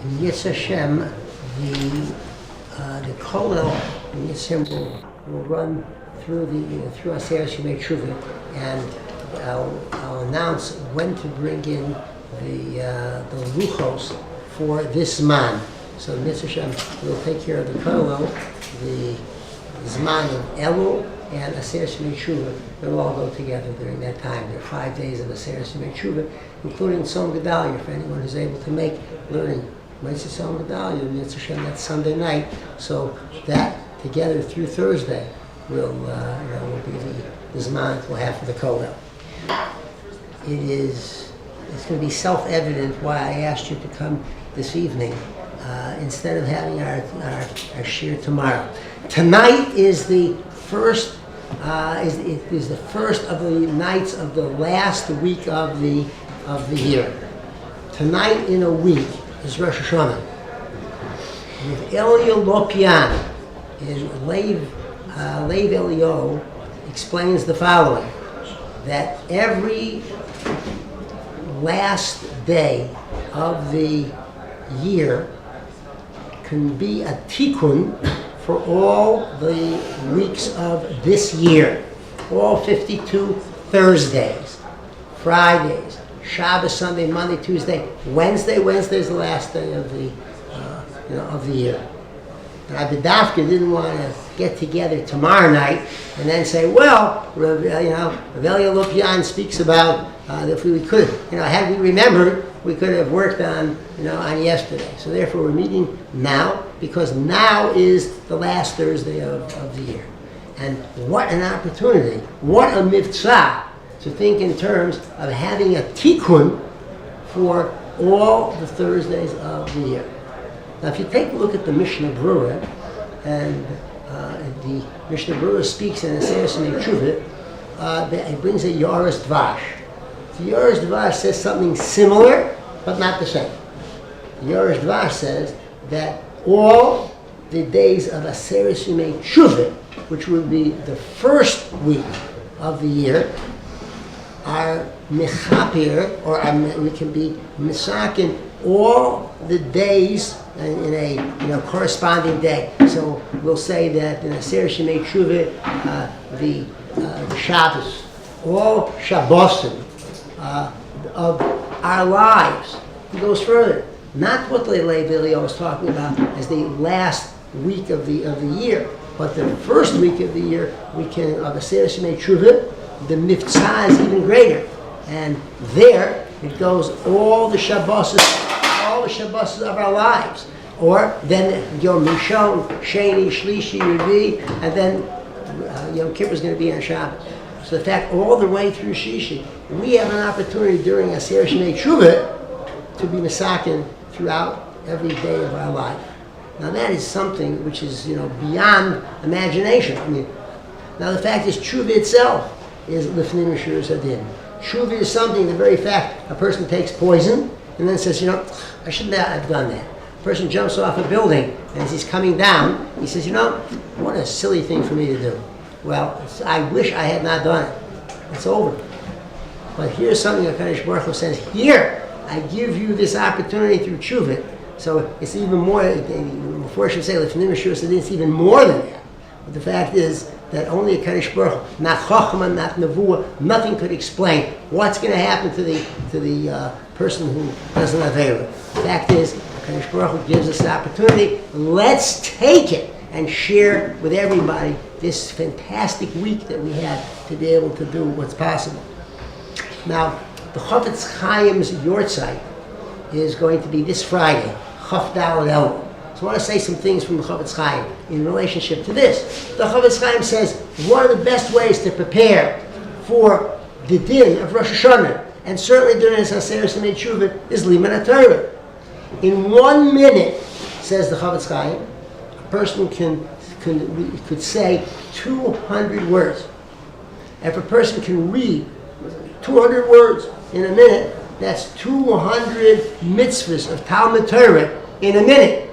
In Yitz Hashem, the kollel in Yitz Hashem will run through through Aseret Shemei Tshuva, and I'll announce when to bring in the luchos for this man. So Yitz Hashem will take care of the kollel, the Zman of Elul, and Aseret Shemei Tshuva. They'll all go together during that time. There are 5 days of Aseret Shemei Tshuva, including Tzom Gedalia, for anyone who's able to make learning Mitzvah Tzom Gedalia, Yitz Hashem, that's Sunday night. So that together through Thursday will be the Zman we'll have for the Kollel. It's going to be self-evident why I asked you to come this evening instead of having our shir tomorrow. Tonight is the first is the first of the nights of the last week of the year. Tonight in a week is Rosh Hashanah. With Elia Lopian, Lev Elio explains the following: that every last day of the year can be a tikkun for all the weeks of this year, all 52 Thursdays, Fridays, Shabbos, Sunday, Monday, Tuesday, Wednesday. Wednesday's the last day of the year. And Rabbi Dafka didn't want to get together tomorrow night and then say, well, Rav Elia Lopian speaks about if we could, had we remembered, we could have worked on yesterday. So therefore, we're meeting now because now is the last Thursday of the year. And what an opportunity! What a mitzvah to think in terms of having a tikkun for all the Thursdays of the year. Now, if you take a look at the Mishnah Berurah, and the Mishnah Berurah speaks in Aseret Shemei Tshuva, it brings a Yoris Dvash. The Yoris Dvash says something similar, but not the same. The Yoris Dvash says that all the days of Aseret Shemei Tshuva, which would be the first week of the year, are mechapir, or we can be misakin all the days in a corresponding day. So we'll say that in Aseret Shemei Tshuva, the Shabbos, all Shabbosim of our lives. He goes further. Not what the Lev Elio was talking about as the last week of the year, but the first week of the year of Aseret Shemei Tshuva, the mitzvah is even greater. And there it goes all the Shabbos of our lives. Or then Yom Rishon, Sheni, Shlishi, Revi, and then Yom Kippur is going to be on Shabbos. So in fact, all the way through Shishi, we have an opportunity during Aseret Shemei Tshuva to be misakin throughout every day of our life. Now that is something which is beyond imagination. Now the fact is, Tshuva itself is Lifnim Mishur Zadin. Tshuva is something, the very fact a person takes poison and then says, I shouldn't have done that. A person jumps off a building and as he's coming down, he says, what a silly thing for me to do. Well, I wish I had not done it. It's over. But here's something that HaKadosh Baruch Hu says, here, I give you this opportunity through Tshuva. So it's even more, before I should say, it's even more than that. But the fact is that only HaKadosh Baruch Hu, not Chochmah, not Nevuah, nothing could explain what's going to happen to the person who doesn't have Vayeilech. The fact is, HaKadosh Baruch Hu gives us the opportunity. Let's take it and share with everybody this fantastic week that we had to be able to do what's possible. Now, the Chofetz Chaim's Yortzeit is going to be this Friday, Chaf Daled Elul. So I want to say some things from the Chofetz Chaim in relationship to this. The Chofetz Chaim says one of the best ways to prepare for the din of Rosh Hashanah, and certainly during this Aseret Shemei Tshuva, is Limud Torah. In 1 minute, says the Chofetz Chaim, a person could say 200 words. If a person can read 200 words in a minute, that's 200 mitzvahs of Talmud Torah in a minute.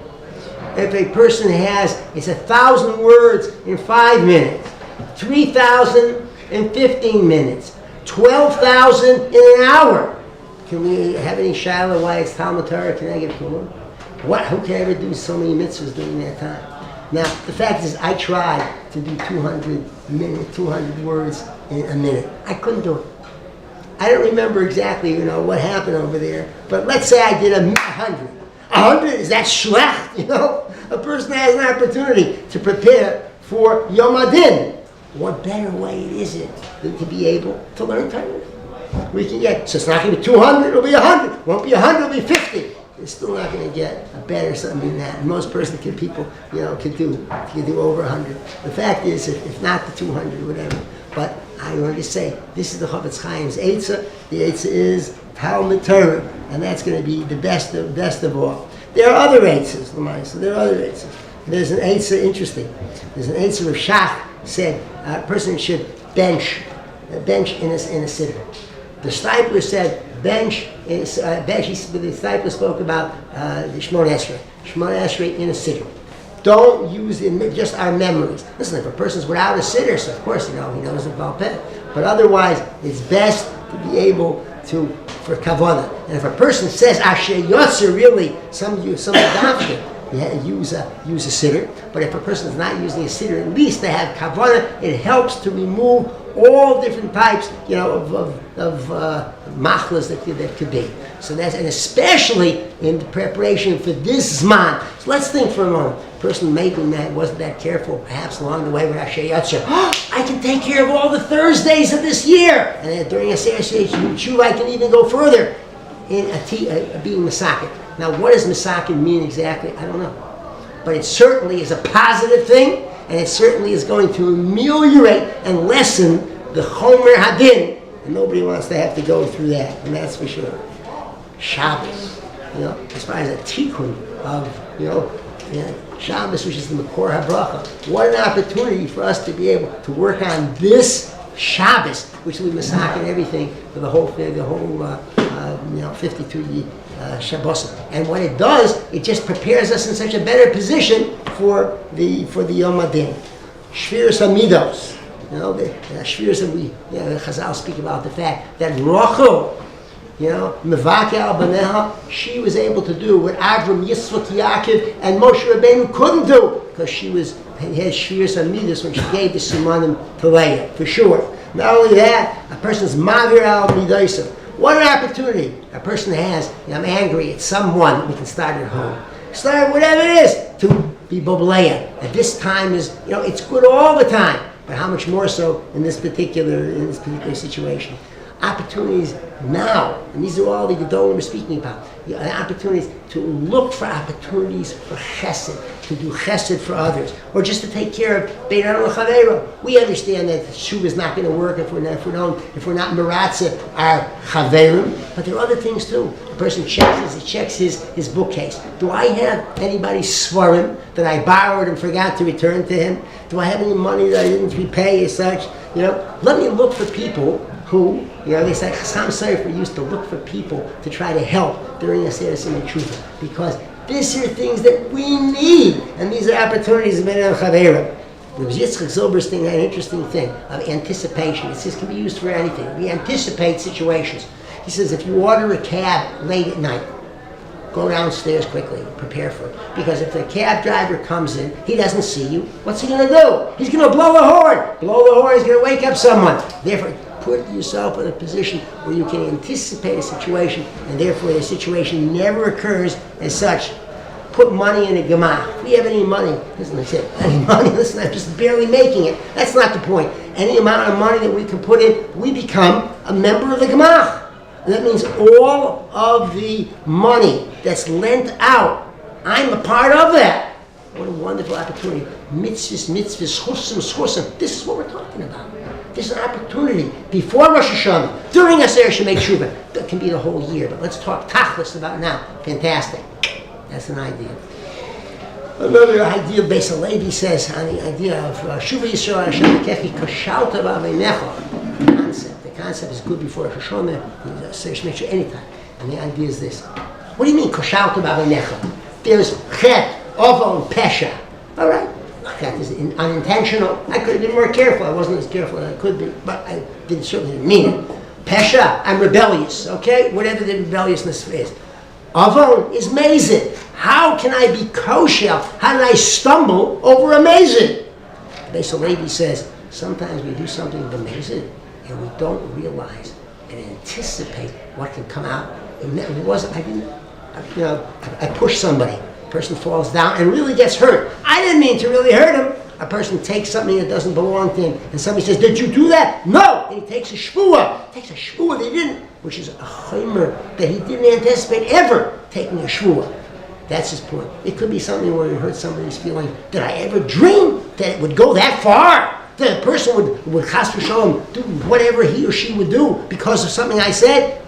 If a person it's 1,000 words in 5 minutes, 3,000 in 15 minutes, 12,000 in an hour. Can we have any shiloh why it's Talmud Torah? Can I get more? Who can ever do so many mitzvahs during that time? Now, the fact is, I tried to do 200 words in a minute. I couldn't do it. I don't remember exactly, what happened over there. But let's say I did 100. 100, is that shlecht? A person has an opportunity to prepare for Yom Adin. What better way is it than to be able to learn Torah? We can get, so it's not going to be 200, it'll be 100. Won't be 100, it'll be 50. It's still not going to get a better something than that. And most people, can do over 100. The fact is, if not the 200, whatever. But I want to say, this is the Chofetz Chaim's Eitzah. The Eitzah is Talmud Torah, and that's going to be the best of all. There are other Eitzahs, Lamaisa. There are other Eitzahs. There's an Eitzah, interesting. There's an Eitzah of Shach said a person should bench in a sitter. The Stipler said bench. The Stipler spoke about the Shmon Esrei in a sitter. Don't use just our memories. Listen, if a person's without a sitter, so of course he knows about Peh. But otherwise, it's best to be able to for kavanah. And if a person says Asher Yotzer, really, some adoption, use a sitter. But if a person is not using a sitter, at least they have kavanah. It helps to remove all different types, of machlas that could be. So and especially in the preparation for this zman. So let's think for a moment. A person making that wasn't that careful, perhaps along the way with Asher Yotzer. I can take care of all the Thursdays of this year, and then during a Seiras Tshuva, I can even go further in being masakin. Now, what does masakin mean exactly? I don't know, but it certainly is a positive thing. And it certainly is going to ameliorate and lessen the Chomer Hadin. And nobody wants to have to go through that, and that's for sure. Shabbos, as far as a tikkun of, Shabbos, which is the Makor HaBracha. What an opportunity for us to be able to work on this Shabbos, which will be masakin everything for the whole 52 Shabbos. And what it does, it just prepares us in such a better position for the Yom Adin. Shviras Hamidos. The Shviras the Chazal speak about the fact that Rachel, Mevake al Baneha, she was able to do what Avram, Yitzchak, Yaakov, and Moshe Rabbeinu couldn't do, because she had Shviras Hamidos when she gave the Simanim to Leah, for sure. Not only that, a person's Mavir al Midosav. What an opportunity a person has. I'm angry at someone. We can start at home. Start whatever it is to be Bobleya. At this time is, it's good all the time. But how much more so in this particular situation? Opportunities now, and these are all the Gedolim we're speaking about. Opportunities to look for opportunities for chesed, to do chesed for others, or just to take care of Beinan L'Chaveiro. We understand that Shuv is not going to work if we're not Meratze our Chaverim, but there are other things too. A person checks his bookcase. Do I have anybody's Svarim that I borrowed and forgot to return to him? Do I have any money that I didn't repay as such? Let me look for people who, they say Chassam Sofer used to look for people to try to help during a Seiras Tshuva, because these are things that we need, and these are opportunities of Beinan Chaveira. The Yitzchak Zilberstein had an interesting thing of anticipation. It says it can be used for anything. We anticipate situations. He says if you order a cab late at night, go downstairs quickly, prepare for it. Because if the cab driver comes in, he doesn't see you, what's he going to do? He's going to blow the horn. He's going to wake up someone. Therefore, put yourself in a position where you can anticipate a situation, and therefore the situation never occurs as such. Put money in a gemach. If we have any money, listen, I said, any money, listen, I'm just barely making it. That's not the point. Any amount of money that we can put in, we become a member of the gemach. And that means all of the money that's lent out, I'm a part of that. What a wonderful opportunity. Mitzvahs, chusim. This is what we're talking about. This is an opportunity before Rosh Hashanah, during a Seiras Tshuva. That can be the whole year, but let's talk tachlis about now. Fantastic. That's an idea. Another idea, Beis Halevi says, on the idea of Shuva Yisrael Hashem Kechi Kashalta B'Aveinecha. The concept is good before Rosh Hashanah, Seiras Tshuva, anytime. And the idea is this. What do you mean Kashalta B'Aveinecha? There's Chet, Ovo, and Pesha. All right. That is unintentional. I could have been more careful. I wasn't as careful as I could be, but I certainly didn't mean it. Pesha, I'm rebellious, okay? Whatever the rebelliousness is. Avon is mazid. How can I be kosher? How did I stumble over a mazid? Beis Halevi says, sometimes we do something with the mazid and we don't realize and anticipate what can come out. It wasn't, I pushed somebody. A person falls down and really gets hurt. I didn't mean to really hurt him. A person takes something that doesn't belong to him, and somebody says, did you do that? No! And he takes a shvuah. Takes a shvuah they didn't, which is a chaymer that he didn't anticipate ever taking a shvuah. That's his point. It could be something where he hurt somebody's feeling. Did I ever dream that it would go that far? That a person would chas v'shalom do whatever he or she would do because of something I said?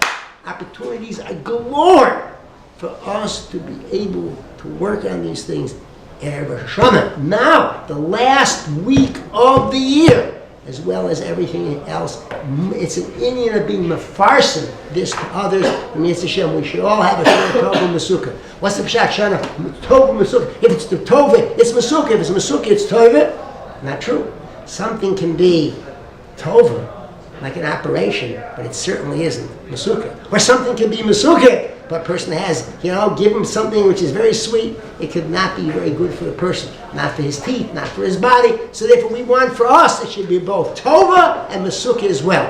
Opportunities are galore for us to be able to work on these things. Now, the last week of the year, as well as everything else, it's an Indian of being mefarsim this to others. And Yetz Hashem, we should all have a Shana Tova Mesukah. What's the Pshat Shana Tova Mesukah? If it's the Tova, it's Mesukah. If it's Mesukah, it's Tova. Not true. Something can be Tova, like an operation, but it certainly isn't Mesukah. Or something can be Mesukah, but a person has, give him something which is very sweet, it could not be very good for the person. Not for his teeth, not for his body. So therefore we want for us, it should be both Tova and Mesukah as well.